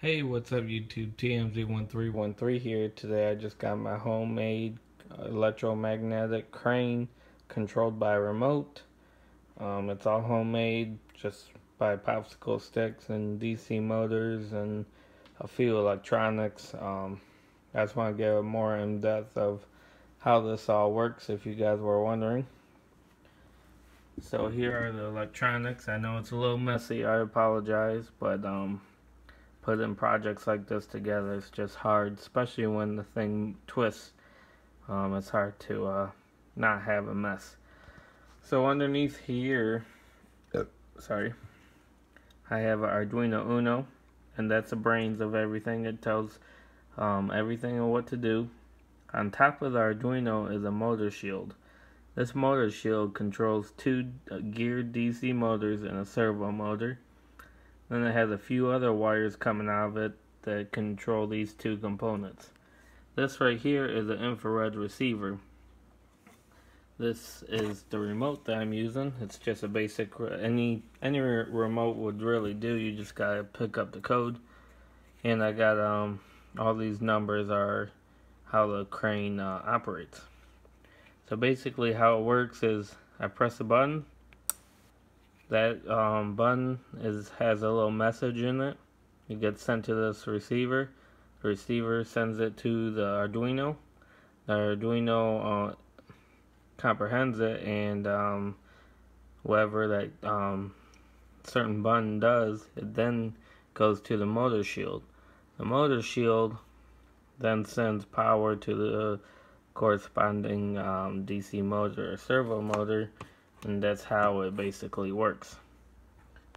Hey, what's up YouTube? TMZ1313 here. Today I just got my homemade electromagnetic crane controlled by remote. It's all homemade just by popsicle sticks and DC motors and a few electronics. I just want to give more in depth of how this all works if you guys were wondering. So here are the electronics. I know it's a little messy, I apologize, but putting projects like this together is just hard, especially when the thing twists. It's hard to not have a mess. So underneath here, I have an Arduino Uno, and that's the brains of everything. It tells everything on what to do. On top of the Arduino is a motor shield. This motor shield controls two geared DC motors and a servo motor. Then it has a few other wires coming out of it that control these two components. This right here is an infrared receiver. This is the remote that I'm using. It's just a basic, any remote would really do. You just gotta pick up the code. And I got all these numbers are how the crane operates. So basically how it works is I press a button. That button has a little message in it. It gets sent to this receiver. The receiver sends it to the Arduino. The Arduino comprehends it, and whatever that certain button does, it then goes to the motor shield. The motor shield then sends power to the corresponding DC motor or servo motor, and that's how it basically works.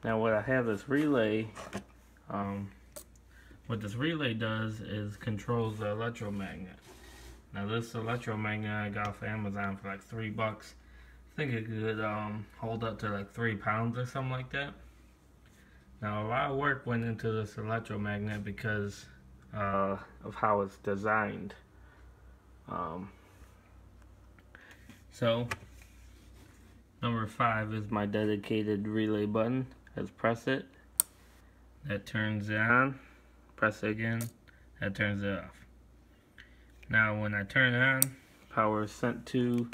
Now what I have this relay, what this relay does is controls the electromagnet. Now this electromagnet I got off Amazon for like $3. I think it could hold up to like 3 pounds or something like that. Now a lot of work went into this electromagnet because of how it's designed. So number 5 is my dedicated relay button. Let's press it. That turns it on. Press it again. That turns it off. Now when I turn it on, power is sent to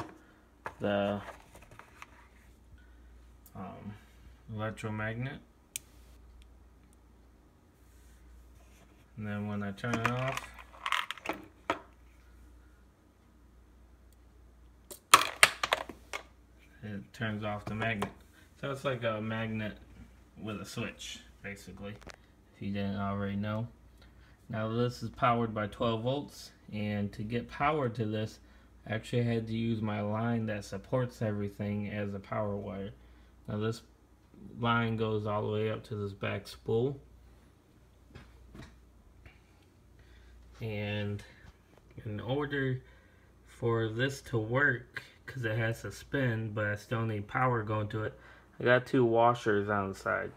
the electromagnet. And then when I turn it off, it turns off the magnet. So it's like a magnet with a switch, basically, if you didn't already know. Now this is powered by 12 volts, and to get power to this, I actually had to use my line that supports everything as a power wire. Now this line goes all the way up to this back spool. And in order for this to work, because it has to spin, but I still need power going to it, I got 2 washers on the side.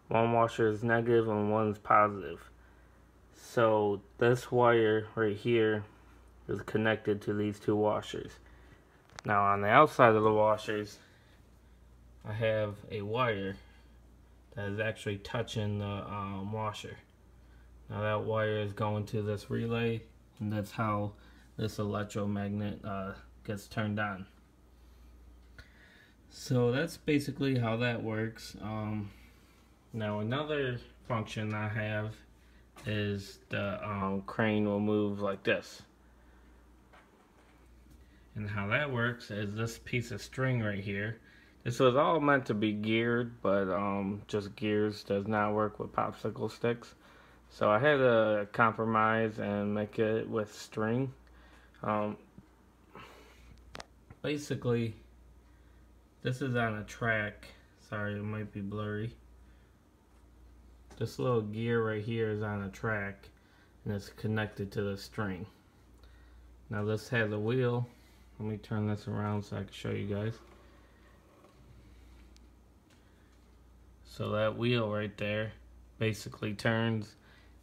One washer is negative and one's positive. So this wire right here is connected to these 2 washers. Now on the outside of the washers, I have a wire that is actually touching the washer. Now that wire is going to this relay, and that's how this electromagnet gets turned on. So that's basically how that works. Now another function I have is the crane will move like this. And how that works is this piece of string right here. This was all meant to be geared, but just gears does not work with popsicle sticks. So I had to compromise and make it with string. Basically, this is on a track. Sorry, it might be blurry. This little gear right here is on a track, and it's connected to the string. Now this has a wheel. Let me turn this around so I can show you guys. So that wheel right there basically turns,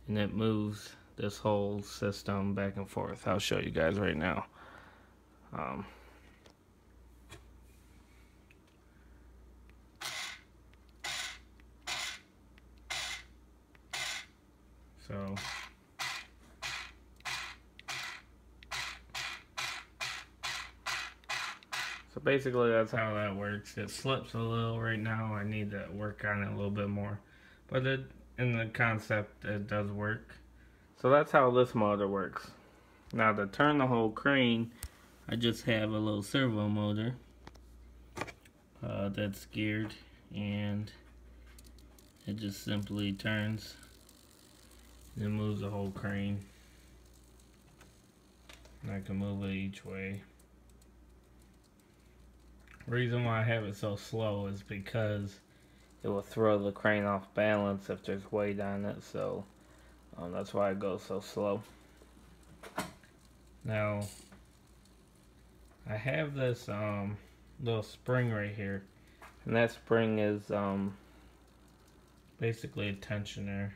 and it moves this whole system back and forth. I'll show you guys right now. So basically that's how that works. It slips a little right now. I need to work on it a little bit more. But in the concept, it does work. So that's how this motor works. Now to turn the whole crane, I just have a little servo motor that's geared, and it just simply turns and moves the whole crane. And I can move it each way. The reason why I have it so slow is because it will throw the crane off balance if there's weight on it, so that's why it goes so slow. Now, I have this little spring right here, and that spring is basically a tensioner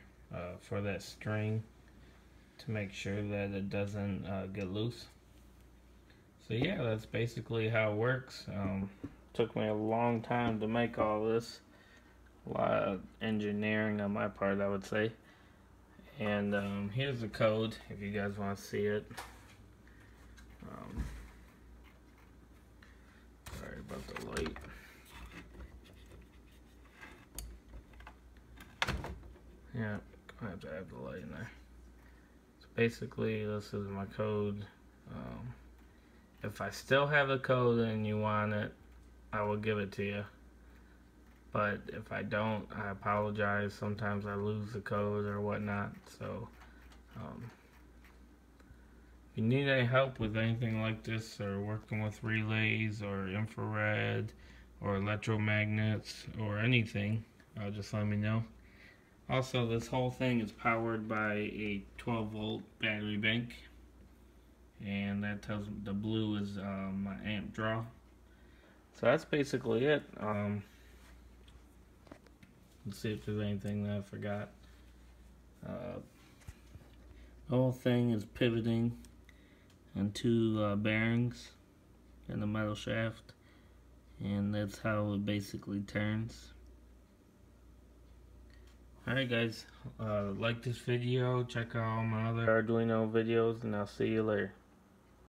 for that string to make sure that it doesn't get loose. So yeah, that's basically how it works. Took me a long time to make all this. A lot of engineering on my part, I would say. And here's the code if you guys want to see it. Sorry about the light. Yeah, I have to have the light in there. So basically, this is my code. If I still have the code and you want it, I will give it to you. But if I don't, I apologize. Sometimes I lose the code or whatnot. So, if you need any help with anything like this, or working with relays or infrared or electromagnets or anything, just let me know. Also, this whole thing is powered by a 12-volt battery bank. And that tells me the blue is my amp draw. So that's basically it. Let's see if there's anything that I forgot. The whole thing is pivoting on two bearings in the metal shaft, and that's how it basically turns. Alright guys, like this video, check out all my other Arduino videos, and I'll see you later.